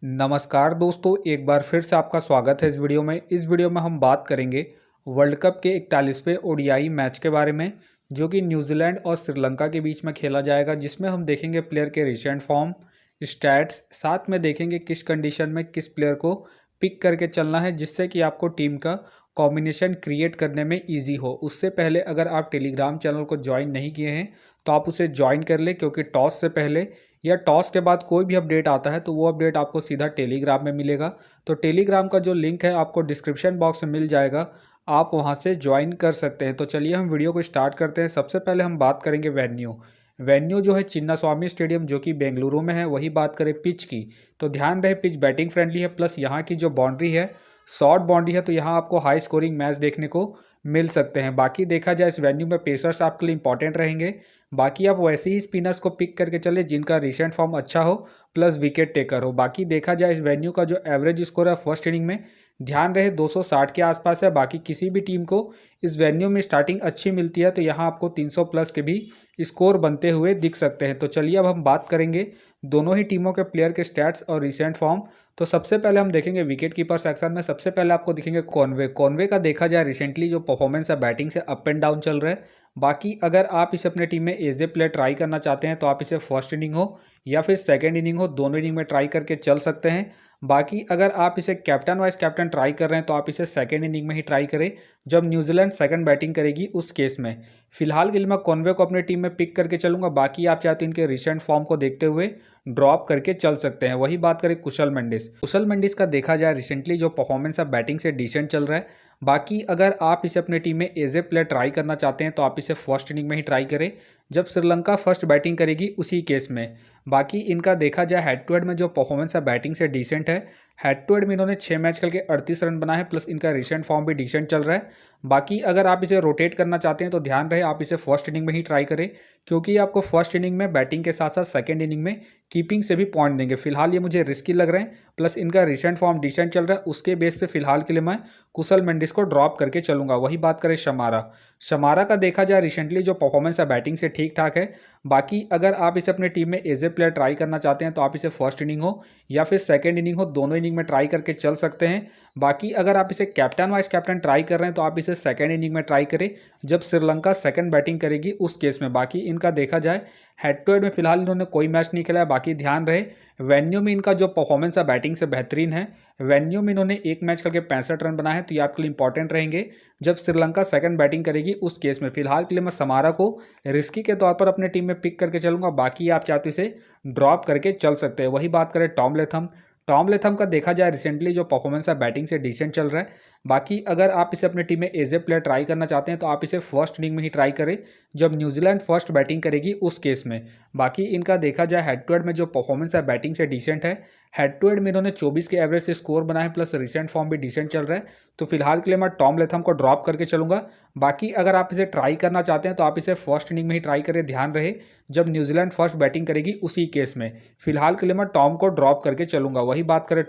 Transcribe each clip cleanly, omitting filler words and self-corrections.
नमस्कार दोस्तों, एक बार फिर से आपका स्वागत है इस वीडियो में। इस वीडियो में हम बात करेंगे वर्ल्ड कप के 41वें ओडीआई मैच के बारे में, जो कि न्यूजीलैंड और श्रीलंका के बीच में खेला जाएगा, जिसमें हम देखेंगे प्लेयर के रिसेंट फॉर्म, स्टैट्स, साथ में देखेंगे किस कंडीशन में किस प्लेयर को पिक करके चलना है, जिससे कि आपको टीम का कॉम्बिनेशन क्रिएट करने में ईजी हो। उससे पहले अगर आप टेलीग्राम चैनल को ज्वाइन नहीं किए हैं तो आप उसे ज्वाइन कर ले, क्योंकि टॉस से पहले या टॉस के बाद कोई भी अपडेट आता है तो वो अपडेट आपको सीधा टेलीग्राम में मिलेगा। तो टेलीग्राम का जो लिंक है आपको डिस्क्रिप्शन बॉक्स में मिल जाएगा, आप वहां से ज्वाइन कर सकते हैं। तो चलिए हम वीडियो को स्टार्ट करते हैं। सबसे पहले हम बात करेंगे वेन्यू जो है चिन्नास्वामी स्टेडियम, जो कि बेंगलुरु में है। वही बात करें पिच की, तो ध्यान रहे पिच बैटिंग फ्रेंडली है, प्लस यहाँ की जो बाउंड्री है शॉर्ट बाउंड्री है, तो यहाँ आपको हाई स्कोरिंग मैच देखने को मिल सकते हैं। बाकी देखा जाए इस वेन्यू में पेसर्स आपके लिए इंपॉर्टेंट रहेंगे। बाकी आप वैसे ही स्पिनर्स को पिक करके चले जिनका रिसेंट फॉर्म अच्छा हो, प्लस विकेट टेकर हो। बाकी देखा जाए इस वेन्यू का जो एवरेज स्कोर है फर्स्ट इनिंग में, ध्यान रहे 260 के आसपास है। बाकी किसी भी टीम को इस वेन्यू में स्टार्टिंग अच्छी मिलती है तो यहाँ आपको 300 प्लस के भी स्कोर बनते हुए दिख सकते हैं। तो चलिए अब हम बात करेंगे दोनों ही टीमों के प्लेयर के स्टैट्स और रिसेंट फॉर्म। तो सबसे पहले हम देखेंगे विकेट कीपर सेक्शन में। सबसे पहले आपको दिखेंगे कॉनवे का देखा जाए रिसेंटली जो परफॉर्मेंस है बैटिंग से अप एंड डाउन चल रहा है। बाकी अगर आप इसे अपने टीम में एज ए प्लेयर ट्राई करना चाहते हैं तो आप इसे फर्स्ट इनिंग हो या फिर सेकंड इनिंग हो, दोनों इनिंग में ट्राई करके चल सकते हैं। बाकी अगर आप इसे कैप्टन वाइस कैप्टन ट्राई कर रहे हैं तो आप इसे सेकंड इनिंग में ही ट्राई करें जब न्यूजीलैंड सेकंड बैटिंग करेगी उस केस में। फिलहाल के लिए मैं कॉनवे को अपने टीम में पिक करके चलूंगा। बाकी आप चाहते हैं इनके रिसेंट फॉर्म को देखते हुए ड्रॉप करके चल सकते हैं। वही बात करें कुशल मेंडिस का देखा जाए रिसेंटली जो परफॉर्मेंस है बैटिंग से डिसेंट चल रहा है। बाकी अगर आप इसे अपने टीम में एज ए प्लेयर ट्राई करना चाहते हैं तो आप इसे फर्स्ट इनिंग में ही ट्राई करें जब श्रीलंका फर्स्ट बैटिंग करेगी उसी केस में। बाकी इनका देखा जाए हेड टू हेड में जो परफॉर्मेंस है बैटिंग से डिसेंट है। हेड टू हेड में इन्होंने 6 मैच खेल के 38 रन बनाए, प्लस इनका रिसेंट फॉर्म भी डिसेंट चल रहा है। बाकी अगर आप इसे रोटेट करना चाहते हैं तो ध्यान रहे आप इसे फर्स्ट इनिंग में ही ट्राई करें, क्योंकि आपको फर्स्ट इनिंग में बैटिंग के साथ साथ सेकेंड इनिंग में कीपिंग से भी पॉइंट देंगे। फिलहाल ये मुझे रिस्की लग रहे हैं, प्लस इनका रिसेंट फॉर्म डिसेंट चल रहा है। उसके बेस पे फिलहाल के लिए मैं कुशल मेंडिस को ड्रॉप करके चलूंगा। वही बात करें शमारा का देखा जाए रिसेंटली जो परफॉर्मेंस है बैटिंग से ठीक ठाक है। बाकी अगर आप इसे अपने टीम में एज ए प्लेयर ट्राई करना चाहते हैं तो आप इसे फर्स्ट इनिंग हो या फिर सेकंड इनिंग हो, दोनों इनिंग में ट्राई करके चल सकते हैं। बाकी अगर आप इसे कैप्टन वाइस कैप्टन ट्राई कर रहे हैं तो आप इसे सेकंड इनिंग में ट्राई करें जब श्रीलंका सेकंड बैटिंग करेगी उस केस में। बाकी इनका देखा जाए हेड टू हेड में फिलहाल इन्होंने कोई मैच नहीं खेला है। बाकी ध्यान रहे वेन्यू में इनका जो परफॉर्मेंस है बैटिंग से बेहतरीन है। वेन्यू में इन्होंने एक मैच करके 65 रन बनाए हैं, तो ये आपके लिए इंपॉर्टेंट रहेंगे जब श्रीलंका सेकंड बैटिंग करेगी उस केस में। फिलहाल के लिए मैं समारा को रिस्की के तौर पर अपने टीम में पिक करके चलूंगा। बाकी आप चाहते इसे ड्रॉप करके चल सकते हैं। वही बात करें टॉम लेथम का देखा जाए रिसेंटली जो परफॉर्मेंस है बैटिंग से डिसेंट चल रहा है। बाकी अगर आप इसे अपनी टीम में एज ए प्लेयर ट्राई करना चाहते हैं तो आप इसे फर्स्ट इनिंग में ही ट्राई करें जब न्यूजीलैंड फर्स्ट बैटिंग करेगी उस केस में। बाकी इनका देखा जाए हेड टू हेड में जो परफॉर्मेंस है बैटिंग से डिसेंट है। हेड टू हेड में इन्होंने 24 के एवरेज से स्कोर बनाए, प्लस रिसेंट फॉर्म भी डिसेंट चल रहा है। तो फिलहाल के लिए मैं टॉम लेथम को ड्रॉप करके चलूंगा। बाकी अगर आप इसे ट्राई करना चाहते हैं तो आप इसे फर्स्ट इनिंग में ही ट्राई करें, ध्यान रहे जब न्यूजीलैंड फर्स्ट बैटिंग करेगी उसी केस में। फिलहाल के लिए मैं टॉम को ड्रॉप करके चलूंगा। वही बात करें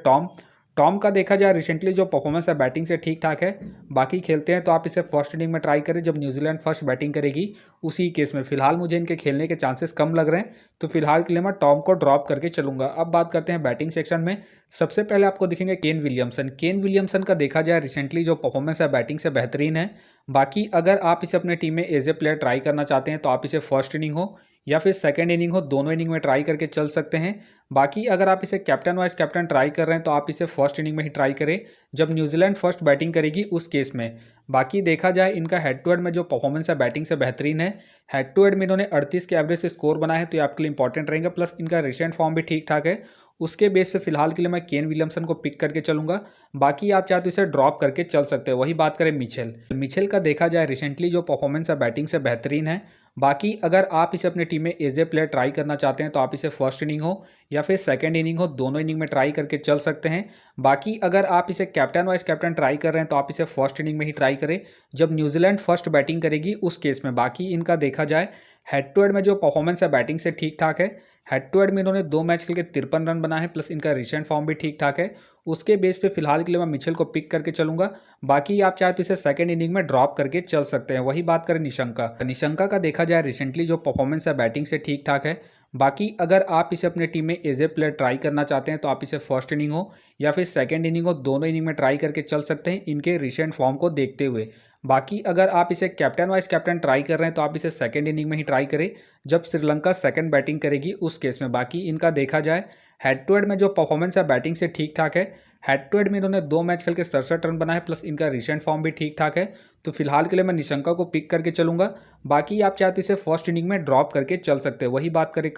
टॉम का देखा जाए रिसेंटली जो परफॉर्मेंस है बैटिंग से ठीक ठाक है। बाकी खेलते हैं तो आप इसे फर्स्ट इनिंग में ट्राई करें जब न्यूजीलैंड फर्स्ट बैटिंग करेगी उसी केस में। फिलहाल मुझे इनके खेलने के चांसेस कम लग रहे हैं, तो फिलहाल के लिए मैं टॉम को ड्रॉप करके चलूंगा। अब बात करते हैं बैटिंग सेक्शन में। सबसे पहले आपको दिखेंगे केन विलियमसन का देखा जाए रिसेंटली जो परफॉर्मेंस है बैटिंग से बेहतरीन है। बाकी अगर आप इसे अपने टीम में एज ए प्लेयर ट्राई करना चाहते हैं तो आप इसे फर्स्ट इनिंग हो या फिर सेकंड इनिंग हो, दोनों इनिंग में ट्राई करके चल सकते हैं। बाकी अगर आप इसे कैप्टन वाइस कैप्टन ट्राई कर रहे हैं तो आप इसे फर्स्ट इनिंग में ही ट्राई करें जब न्यूजीलैंड फर्स्ट बैटिंग करेगी उस केस में। बाकी देखा जाए इनका हेड टू हेड में जो परफॉर्मेंस है बैटिंग से बेहतरीन है। हेड टू हेड में इन्होंने 38 के एवरेज से स्कोर बनाए हैं, तो ये आपके लिए इंपॉर्टेंट रहेंगे। प्लस इनका रिसेंट फॉर्म भी ठीक ठाक है। उसके बेस पे फिलहाल के लिए मैं केन विलियमसन को पिक करके चलूंगा। बाकी आप चाहे तो इसे ड्रॉप करके चल सकते हैं। वही बात करें मिचेल का देखा जाए रिसेंटली जो परफॉर्मेंस है बैटिंग से बेहतरीन है। बाकी अगर आप इसे अपनी टीम में एज ए प्लेयर ट्राई करना चाहते हैं तो आप इसे फर्स्ट इनिंग हो या फिर सेकंड इनिंग हो, दोनों इनिंग में ट्राई करके चल सकते हैं। बाकी अगर आप इसे कैप्टन वाइस कैप्टन ट्राई कर रहे हैं तो आप इसे फर्स्ट इनिंग में ही ट्राई करें जब न्यूजीलैंड फर्स्ट बैटिंग करेगी उस केस में। बाकी इनका देखा जाए हेड टू हेड में जो परफॉर्मेंस है बैटिंग से ठीक ठाक है। हेड टू हेड में इन्होंने 2 मैच खेल के 53 रन बनाए हैं, प्लस इनका रिसेंट फॉर्म भी ठीक ठाक है। उसके बेस पे फिलहाल के लिए मैं मिचेल को पिक करके चलूंगा। बाकी आप चाहे तो इसे सेकंड इनिंग में ड्रॉप करके चल सकते हैं। वही बात करें निशंका का देखा जाए रिसेंटली जो परफॉर्मेंस है बैटिंग से ठीक ठाक है। बाकी अगर आप इसे अपने टीम में एज ए प्लेयर ट्राई करना चाहते हैं तो आप इसे फर्स्ट इनिंग हो या फिर सेकंड इनिंग हो, दोनों इनिंग में ट्राई करके चल सकते हैं इनके रिसेंट फॉर्म को देखते हुए। बाकी अगर आप इसे कैप्टन वाइस कैप्टन ट्राई कर रहे हैं तो आप इसे सेकंड इनिंग में ही ट्राई करें जब श्रीलंका सेकंड बैटिंग करेगी उस केस में। बाकी इनका देखा जाए हेड टू हेड में जो परफॉर्मेंस है बैटिंग से ठीक ठाक है। हेड टू हेड में इन्होंने 2 मैच खेल के 67 रन बनाए, प्लस इनका रिसेंट फॉर्म भी ठीक ठाक है। तो फिलहाल के लिए मैं निशंका को पिक करके चलूंगा। बाकी आप चाहे तो इसे फर्स्ट इनिंग में ड्रॉप करके चल सकते हैं। वही बात करें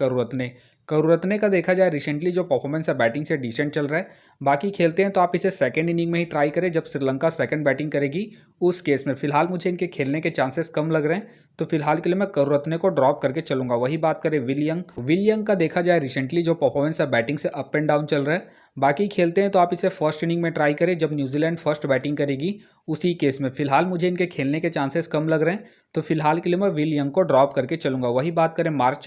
करुरत्ने का देखा जाए रिसेंटली जो परफॉर्मेंस है बैटिंग से डिसेंट चल रहा है। बाकी खेलते हैं तो आप इसे सेकंड इनिंग में ही ट्राई करें जब श्रीलंका सेकंड बैटिंग करेगी उस केस में। फिलहाल मुझे इनके खेलने के चांसेस कम लग रहे हैं, तो फिलहाल के लिए मैं करुरत्ने को ड्रॉप करके चलूंगा। वही बात करें विल यंग का देखा जाए रिसेंटली जो परफॉर्मेंस है बैटिंग से अप एंड डाउन चल रहा है। बाकी खेलते हैं तो आप इसे फर्स्ट इनिंग में ट्राई करें जब न्यूजीलैंड फर्स्ट बैटिंग करेगी उसी केस में। फिलहाल मुझे इनके खेलने के चांसेस कम लग रहे हैं, तो फिलहाल के लिए मैं विल यंग को ड्रॉप करके चलूंगा। वही बात करें मार्क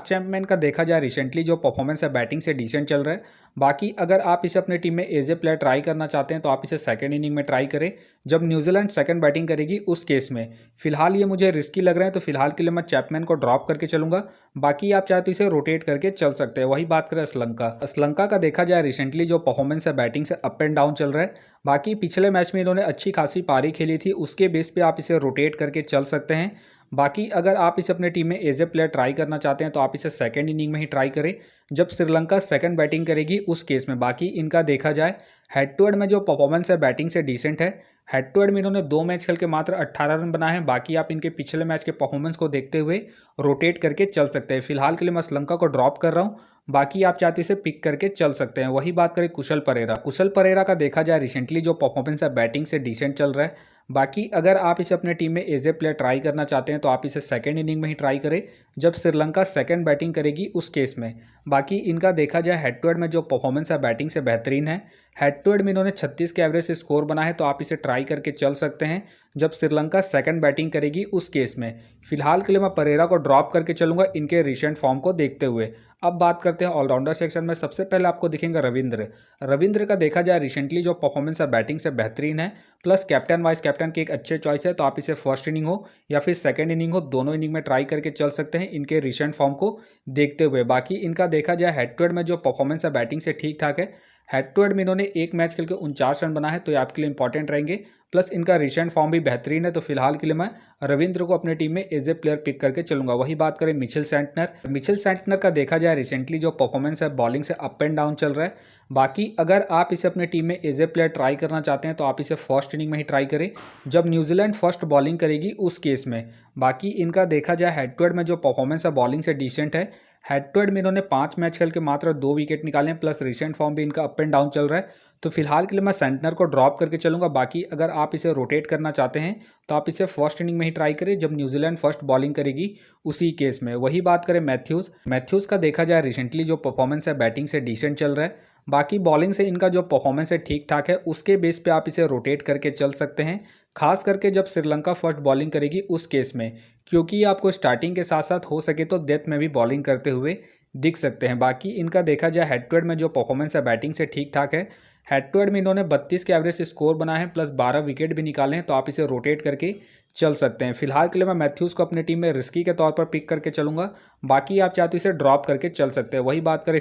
चैंपमैन का देखा जाए रिसेंटली जो परफॉर्मेंस है बैटिंग से डिसेंट चल रहा है। बाकी अगर आप इसे अपने टीम में एज ए प्लेयर ट्राई करना चाहते हैं तो आप इसे सेकंड इनिंग में ट्राई करें जब न्यूजीलैंड सेकंड बैटिंग करेगी उस केस में। फिलहाल ये मुझे रिस्की लग रहे हैं, तो फिलहाल के लिए मैं चैपमैन को ड्रॉप करके चलूंगा। बाकी आप चाहे तो इसे रोटेट करके चल सकते हैं। वही बात करें श्रीलंका का देखा जाए रिसेंटली जो परफॉर्मेंस है बैटिंग से अप एंड डाउन चल रहा है। बाकी पिछले मैच में इन्होंने अच्छी खासी पारी खेली थी, उसके बेस पे आप इसे रोटेट करके चल सकते हैं। बाकी अगर आप इसे अपने टीम में एज ए प्लेयर ट्राई करना चाहते हैं तो आप इसे सेकंड इनिंग में ही ट्राई करें जब श्रीलंका सेकंड बैटिंग करेगी उस केस में। बाकी इनका देखा जाए हेड टू हेड में जो परफॉर्मेंस है बैटिंग से डिसेंट है। हेड टू हेड में इन्होंने 2 मैच खेल के मात्र 18 रन बनाए हैं। बाकी आप इनके पिछले मैच के परफॉर्मेंस को देखते हुए रोटेट करके चल सकते हैं। फिलहाल के लिए मैं श्रीलंका को ड्रॉप कर रहा हूँ। बाकी आप चाहते इसे पिक करके चल सकते हैं। वही बात करें कुशल परेरा का देखा जाए रिसेंटली जो परफॉर्मेंस है बैटिंग से डिसेंट चल रहा है। बाकी अगर आप इसे अपने टीम में एज ए प्लेयर ट्राई करना चाहते हैं तो आप इसे सेकंड इनिंग में ही ट्राई करें जब श्रीलंका सेकंड बैटिंग करेगी उस केस में। बाकी इनका देखा जाए हेड टू हेड में जो परफॉर्मेंस है बैटिंग से बेहतरीन है। हेड टू हेड में इन्होंने 36 के एवरेज से स्कोर बना है, तो आप इसे ट्राई करके चल सकते हैं जब श्रीलंका सेकंड बैटिंग करेगी उस केस में। फिलहाल के लिए मैं परेरा को ड्रॉप करके चलूंगा इनके रिसेंट फॉर्म को देखते हुए। अब बात करते हैं ऑलराउंडर सेक्शन में। सबसे पहले आपको दिखेंगे रविंद्र का देखा जाए रिसेंटली जो परफॉर्मेंस है बैटिंग से बेहतरीन है, प्लस कैप्टन वाइस कैप्टन की एक अच्छे चॉइस है। तो आप इसे फर्स्ट इनिंग हो या फिर सेकंड इनिंग हो, दोनों इनिंग में ट्राई करके चल सकते हैं इनके रिसेंट फॉर्म को देखते हुए। बाकी इनका देखा जाए हेड टू हेड में जो परफॉर्मेंस है बैटिंग से ठीक ठाक है। हेड टू हेड में इन्होंने 1 मैच खेल के 49 रन बना है, तो ये आपके लिए इंपॉर्टेंट रहेंगे। प्लस इनका रिसेंट फॉर्म भी बेहतरीन है, तो फिलहाल के लिए मैं रविंद्र को अपने टीम में एज ए प्लेयर पिक करके चलूंगा। वही बात करें मिचेल सैंटनर का देखा जाए रिसेंटली जो परफॉर्मेंस है बॉलिंग से अप एंड डाउन चल रहा है। बाकी अगर आप इसे अपने टीम में एज ए प्लेयर ट्राई करना चाहते हैं तो आप इसे फर्स्ट इनिंग में ही ट्राई करें जब न्यूजीलैंड फर्स्ट बॉलिंग करेगी उस केस में। बाकी इनका देखा जाए हेड टू हेड में जो परफॉर्मेंस है बॉलिंग से डिसेंट है। हेड टू हेड में इन्होंने 5 मैच खेल के मात्र 2 विकेट निकाले हैं, प्लस रिसेंट फॉर्म भी इनका अप एंड डाउन चल रहा है। तो फिलहाल के लिए मैं सेंटनर को ड्रॉप करके चलूंगा। बाकी अगर आप इसे रोटेट करना चाहते हैं तो आप इसे फर्स्ट इनिंग में ही ट्राई करें जब न्यूजीलैंड फर्स्ट बॉलिंग करेगी उसी केस में। वही बात करें मैथ्यूज़ का देखा जाए रिसेंटली जो परफॉर्मेंस है बैटिंग से डिसेंट चल रहा है। बाकी बॉलिंग से इनका जो परफॉर्मेंस है ठीक ठाक है, उसके बेस पे आप इसे रोटेट करके चल सकते हैं, खास करके जब श्रीलंका फर्स्ट बॉलिंग करेगी उस केस में, क्योंकि आपको स्टार्टिंग के साथ साथ हो सके तो डेथ में भी बॉलिंग करते हुए दिख सकते हैं। बाकी इनका देखा जाए हेड टू हेड में जो परफॉर्मेंस है बैटिंग से ठीक ठाक है। हेड टू हेड में इन्होंने 32 के एवरेज से स्कोर बनाए हैं, प्लस 12 विकेट भी निकाले हैं, तो आप इसे रोटेट करके चल सकते हैं। फिलहाल के लिए मैं मैथ्यूज़ को अपनी टीम में रिस्की के तौर पर पिक करके चलूंगा। बाकी आप चाहते इसे ड्रॉप करके चल सकते हैं। वही बात करें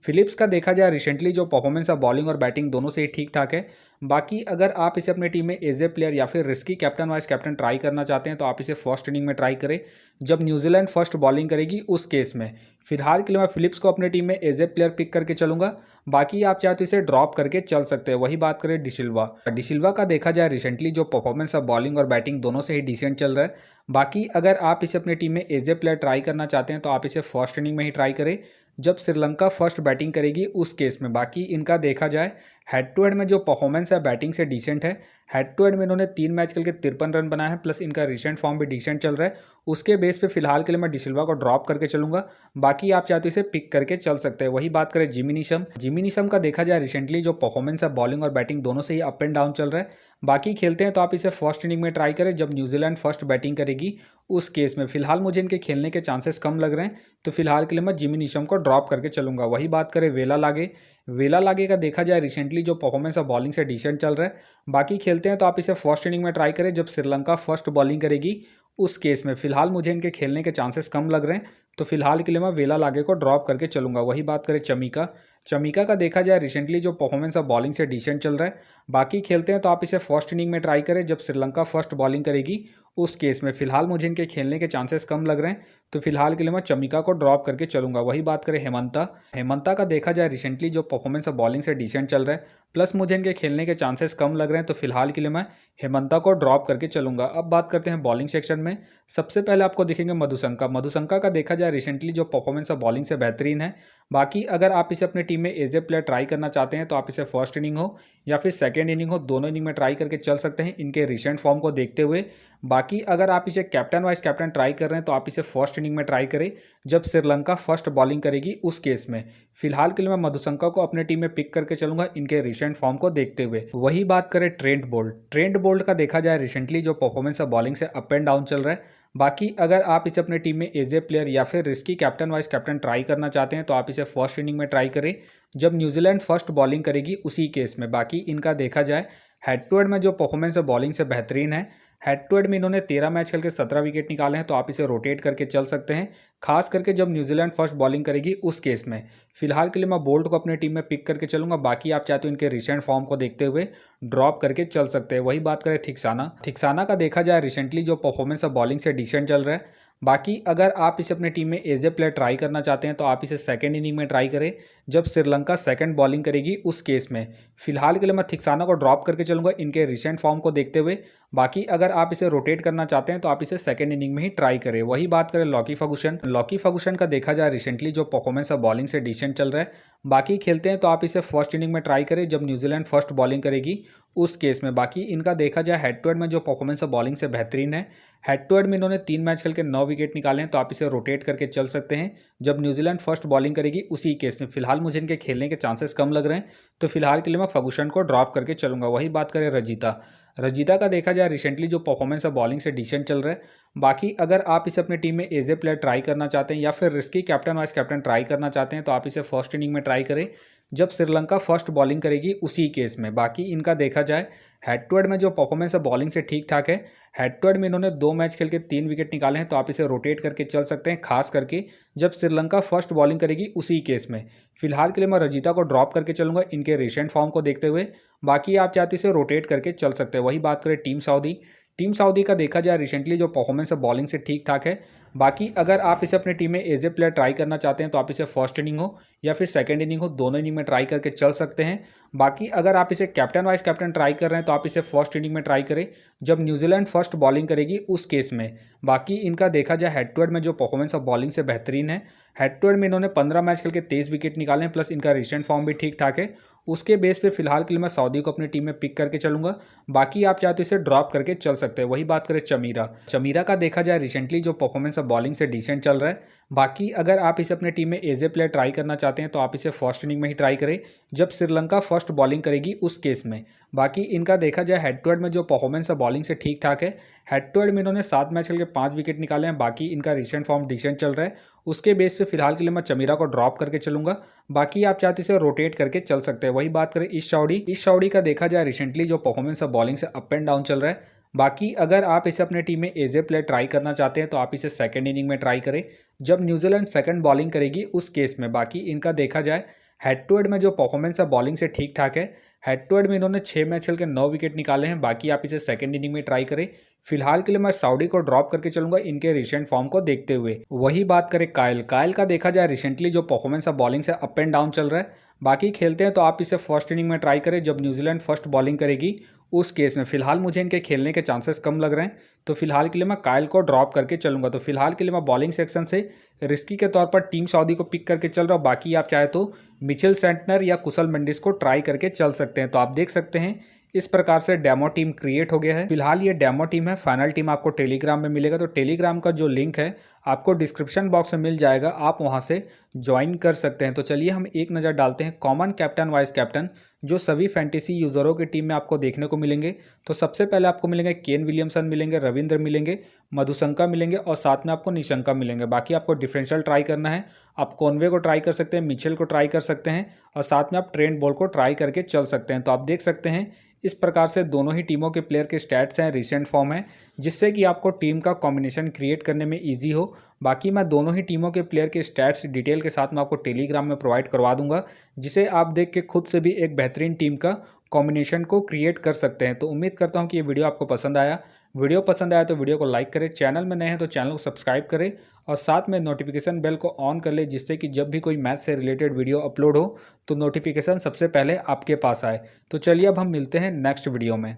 फिलिप्स का देखा जाए रिसेंटली जो परफॉर्मेंस है बॉलिंग और बैटिंग दोनों से ही ठीक ठाक है। बाकी अगर आप इसे अपने टीम में एज ए प्लेयर या फिर risky captain vice captain try करना चाहते हैं तो आप इसे फर्स्ट इनिंग में ट्राई करें जब न्यूजीलैंड फर्स्ट बॉलिंग करेगी उस केस में। फिलहाल के लिए मैं फिलिप्स को अपने टीम में एज ए प्लेयर पिक करके चलूंगा। बाकी आप चाहे तो इसे ड्रॉप करके चल सकते हैं। वही बात करें डिसिल्वा का देखा जाए रिसेंटली जो परफॉर्मेंस है बॉलिंग और बैटिंग दोनों से ही डिसेंट चल रहा है। बाकी अगर आप इसे अपनी टीम में एज ए प्लेयर ट्राई करना चाहते हैं तो आप इसे फर्स्ट इनिंग में ही ट्राई करें जब श्रीलंका फर्स्ट बैटिंग करेगी उस केस में। बाकी इनका देखा जाए हेड टू हेड में जो परफॉर्मेंस है बैटिंग से डिसेंट है। हेड टू हेड में इन्होंने 3 मैच खेल के 53 रन बनाए हैं, प्लस इनका रिसेंट फॉर्म भी डिसेंट चल रहा है। उसके बेस पे फिलहाल के लिए मैं डिसिल्वा को ड्रॉप करके चलूंगा। बाकी आप चाहते इसे पिक करके चल सकते हैं। वही बात करें जिमी नीशम का देखा जाए रिसेंटली जो परफॉर्मेंस है बॉलिंग और बैटिंग दोनों से ही अप एंड डाउन चल रहा है। बाकी खेलते हैं तो आप इसे फर्स्ट इनिंग में ट्राई करें जब न्यूजीलैंड फर्स्ट बैटिंग करेगी उस केस में। फिलहाल मुझे इनके खेलने के चांसेस कम लग रहे हैं, तो फिलहाल के लिए मैं जिमी नीशम को ड्रॉप करके चलूंगा। वही बात करें वेला लागे का देखा जाए रिसेंटली जो परफॉर्मेंस है बॉलिंग से डिसेंट चल रहा है। बाकी खेलते हैं तो आप इसे फर्स्ट इनिंग में ट्राई करें जब श्रीलंका फर्स्ट बॉलिंग करेगी उस केस में फिलहाल मुझे इनके खेलने के चांसेस कम लग रहे हैं, तो फिलहाल के लिए मैं वेला लागे को ड्रॉप करके चलूंगा। वही बात करें चमीका, चमीका का देखा जाए रिसेंटली जो परफॉर्मेंस है बॉलिंग से डिसेंट चल रहा है। बाकी खेलते हैं तो आप इसे फर्स्ट इनिंग में ट्राई करें जब श्रीलंका फर्स्ट बॉलिंग करेगी, उस केस में फिलहाल मुझे इनके खेलने के चांसेस कम लग रहे हैं, तो फिलहाल के लिए मैं चमीका को ड्रॉप करके चलूंगा। वही बात करें हेमंता, हेमंता का देखा जाए रिसेंटली जो परफॉर्मेंस है बॉलिंग से डिसेंट चल रहा है, प्लस मुझे इनके खेलने के चांसेस कम लग रहे हैं, तो फिलहाल के लिए मैं हेमंता को ड्रॉप करके चलूंगा। अब बात करते हैं बॉलिंग सेक्शन में। सबसे पहले आपको दिखेंगे मधुशंका, मधुशंका का देखा जाए रिसेंटली जो परफॉर्मेंस है बॉलिंग से बेहतरीन है। बाकी अगर आप इसे अपनी टीम में एज ए प्लेयर ट्राई करना चाहते हैं तो आप इसे फर्स्ट इनिंग हो या फिर सेकेंड इनिंग हो, दोनों इनिंग में ट्राई करके चल सकते हैं इनके रिसेंट फॉर्म को देखते हुए। बाकी अगर आप इसे कैप्टन वाइस कैप्टन ट्राई कर रहे हैं तो आप इसे फर्स्ट इनिंग में ट्राई करें जब श्रीलंका फर्स्ट बॉलिंग करेगी, उस केस में फिलहाल के लिए मैं मधुशंका को अपने टीम में पिक करके चलूंगा इनके रिसेंट फॉर्म को देखते हुए। वही बात करें ट्रेंट बोल्ट, ट्रेंट बोल्ट का देखा जाए रिसेंटली जो परफॉर्मेंस है बॉलिंग से अप एंड डाउन चल रहा है। बाकी अगर आप इसे अपने टीम में एज ए प्लेयर या फिर risky captain vice captain try करना चाहते हैं तो आप इसे फर्स्ट इनिंग में ट्राई करें जब न्यूजीलैंड फर्स्ट बॉलिंग करेगी, उसी केस में। बाकी इनका देखा जाए हेड टू हेड में जो परफॉर्मेंस है बॉलिंग से बेहतरीन है। हेड टू हेड में इन्होंने 13 मैच खेल के 17 विकेट निकाले हैं, तो आप इसे रोटेट करके चल सकते हैं, खास करके जब न्यूजीलैंड फर्स्ट बॉलिंग करेगी, उस केस में। फिलहाल के लिए मैं बोल्ट को अपनी टीम में पिक करके चलूंगा। बाकी आप चाहते हो इनके रिसेंट फॉर्म को देखते हुए ड्रॉप करके चल सकते हैं। वही बात करें थिक्साना, थिक्साना का देखा जाए रिसेंटली जो परफॉर्मेंस है बॉलिंग से डिसेंट चल रहा है। बाकी अगर आप इसे अपने टीम में एज ए प्लेयर ट्राई करना चाहते हैं तो आप इसे सेकंड इनिंग में ट्राई करें जब श्रीलंका सेकंड बॉलिंग करेगी, उस केस में। फिलहाल के लिए मैं थिक्साना को ड्रॉप करके चलूंगा इनके रिसेंट फॉर्म को देखते हुए। बाकी अगर आप इसे रोटेट करना चाहते हैं तो आप इसे सेकंड इनिंग में ही ट्राई करें। वही बात करें लॉकी फर्गुसन, लॉकी फर्गुसन का देखा जाए रिसेंटली जो परफॉर्मेंस है बॉलिंग से डिसेंट चल रहा है। बाकी खेलते हैं तो आप इसे फर्स्ट इनिंग में ट्राई करें जब न्यूजीलैंड फर्स्ट बॉलिंग करेगी, उस केस में। बाकी इनका देखा जाए हेड टू हेड में जो परफॉर्मेंस है बॉलिंग से बेहतरीन है। हेड टू हेड में इन्होंने 3 मैच खेल के 9 विकेट निकाले हैं, तो आप इसे रोटेट करके चल सकते हैं जब न्यूजीलैंड फर्स्ट बॉलिंग करेगी, उसी केस में। फिलहाल मुझे इनके खेलने के चांसेस कम लग रहे हैं, तो फिलहाल के लिए मैं फर्गुसन को ड्रॉप करके चलूंगा। वही बात करें रजीता, रजीता का देखा जाए रिसेंटली जो परफॉर्मेंस है बॉलिंग से डिसेंट चल रहा है। बाकी अगर आप इसे अपनी टीम में एज ए प्लेयर ट्राई करना चाहते हैं या फिर risky captain vice captain try करना चाहते हैं तो आप इसे फर्स्ट इनिंग में ट्राई करें जब श्रीलंका फर्स्ट बॉलिंग करेगी, उसी केस में। बाकी इनका देखा जाए हेड टू हेड में जो परफॉर्मेंस है बॉलिंग से ठीक ठाक है। हेड टू हेड में इन्होंने 2 मैच खेल के 3 विकेट निकाले हैं, तो आप इसे रोटेट करके चल सकते हैं, खास करके जब श्रीलंका फर्स्ट बॉलिंग करेगी, उसी केस में। फिलहाल के लिए मैं रजीता को ड्रॉप करके चलूंगा इनके रिसेंट फॉर्म को देखते हुए। बाकी आप चाहते इसे रोटेट करके चल सकते हैं। वही बात करें टीम सऊदी, टीम सऊदी का देखा जाए रिसेंटली जो परफॉर्मेंस है बॉलिंग से ठीक ठाक है। बाकी अगर आप इसे अपने टीम में एज ए प्लेयर ट्राई करना चाहते हैं तो आप इसे फर्स्ट इनिंग हो या फिर सेकंड इनिंग हो, दोनों इनिंग में ट्राई करके चल सकते हैं। बाकी अगर आप इसे कैप्टन वाइस कैप्टन ट्राई कर रहे हैं तो आप इसे फर्स्ट इनिंग में ट्राई करें जब न्यूजीलैंड फर्स्ट बॉलिंग करेगी, उस केस में। बाकी इनका देखा जाए हेड टू हेड में जो परफॉर्मेंस है बॉलिंग से बेहतरीन है। हेड टू हेड में इन्होंने 15 मैच खेल के 23 विकेट निकाले हैं, प्लस इनका रिसेंट फॉर्म भी ठीक ठाक है। उसके बेस पे फिलहाल के लिए मैं सऊदी को अपनी टीम में पिक करके चलूंगा। बाकी आप चाहते इसे ड्रॉप करके चल सकते हैं। वही बात करें चमीरा, चमीरा का देखा जाए रिसेंटली जो परफॉर्मेंस है बॉलिंग से डिसेंट चल रहा है। बाकी अगर आप इसे अपने टीम में एज ए प्लेयर ट्राई करना चाहते हैं तो आप इसे फर्स्ट इनिंग में ही ट्राई करें जब श्रीलंका फर्स्ट बॉलिंग करेगी, उस केस में। बाकी इनका देखा जाए हेड टू हेड में जो परफॉर्मेंस है बॉलिंग से ठीक ठाक है। हेड टू हेड में इन्होंने 7 मैच खेल के 5 विकेट निकाले हैं। बाकी इनका रिसेंट फॉर्म डिसेंट चल रहा है। उसके बेस पे फिलहाल के लिए मैं चमीरा को ड्रॉप करके चलूंगा। बाकी आप चाहते इसे रोटेट करके चल सकते हैं। वही बात करें इस शौडी का देखा जाए रिसेंटली जो परफॉर्मेंस है बॉलिंग से अप एंड डाउन चल रहा है। बाकी अगर आप इसे अपने टीम में एज ए प्लेयर ट्राई करना चाहते हैं तो आप इसे सेकंड इनिंग में ट्राई करें जब न्यूजीलैंड सेकंड बॉलिंग करेगी, उस केस में। बाकी इनका देखा जाए हेड टू हेड में जो परफॉर्मेंस है बॉलिंग से ठीक ठाक है। हेड टू हेड में इन्होंने 6 मैच खेल के 9 विकेट निकाले हैं। बाकी आप इसे सेकंड इनिंग में ट्राई करें। फिलहाल के लिए मैं सऊदी को ड्रॉप करके चलूंगा इनके रिसेंट फॉर्म को देखते हुए। वही बात करें कायल, कायल का देखा जाए रिसेंटली जो परफॉर्मेंस है बॉलिंग से अप एंड डाउन चल रहा है। बाकी खेलते हैं तो आप इसे फर्स्ट इनिंग में ट्राई करें जब न्यूजीलैंड फर्स्ट बॉलिंग करेगी, उस केस में। फिलहाल मुझे इनके खेलने के चांसेस कम लग रहे हैं, तो फिलहाल के लिए मैं कायल को ड्रॉप करके चलूंगा। तो फिलहाल के लिए मैं बॉलिंग सेक्शन से रिस्की के तौर पर टीम सऊदी को पिक करके चल रहा हूँ। बाकी आप चाहे तो मिचेल सेंटनर या कुशल मेंडिस को ट्राई करके चल सकते हैं। तो आप देख सकते हैं इस प्रकार से डेमो टीम क्रिएट हो गया है। फिलहाल ये डेमो टीम है, फाइनल टीम आपको टेलीग्राम में मिलेगा। तो टेलीग्राम का जो लिंक है आपको डिस्क्रिप्शन बॉक्स में मिल जाएगा, आप वहां से ज्वाइन कर सकते हैं। तो चलिए हम एक नज़र डालते हैं कॉमन कैप्टन वाइस कैप्टन जो सभी फैंटेसी यूजरों की टीम में आपको देखने को मिलेंगे। तो सबसे पहले आपको मिलेंगे केन विलियमसन मिलेंगे, रविंद्र मिलेंगे, मधुशंका मिलेंगे और साथ में आपको निशंका मिलेंगे। बाकी आपको डिफरेंशियल ट्राई करना है, आप कॉनवे को ट्राई कर सकते हैं, मिचेल को ट्राई कर सकते हैं और साथ में आप ट्रेंट बोल्ट को ट्राई करके चल सकते हैं। तो आप देख सकते हैं इस प्रकार से दोनों ही टीमों के प्लेयर के स्टैट्स हैं, रिसेंट फॉर्म है, जिससे कि आपको टीम का कॉम्बिनेशन क्रिएट करने में ईजी हो। बाकी मैं दोनों ही टीमों के प्लेयर के स्टैट्स डिटेल के साथ में आपको टेलीग्राम में प्रोवाइड करवा दूंगा, जिसे आप देख के खुद से भी एक बेहतरीन टीम का कॉम्बिनेशन को क्रिएट कर सकते हैं। तो उम्मीद करता हूं कि ये वीडियो आपको पसंद आया। वीडियो पसंद आया तो वीडियो को लाइक करें, चैनल में नए हैं तो चैनल को सब्सक्राइब करें और साथ में नोटिफिकेशन बेल को ऑन कर ले, जिससे कि जब भी कोई मैथ से रिलेटेड वीडियो अपलोड हो तो नोटिफिकेशन सबसे पहले आपके पास आए। तो चलिए अब हम मिलते हैं नेक्स्ट वीडियो में।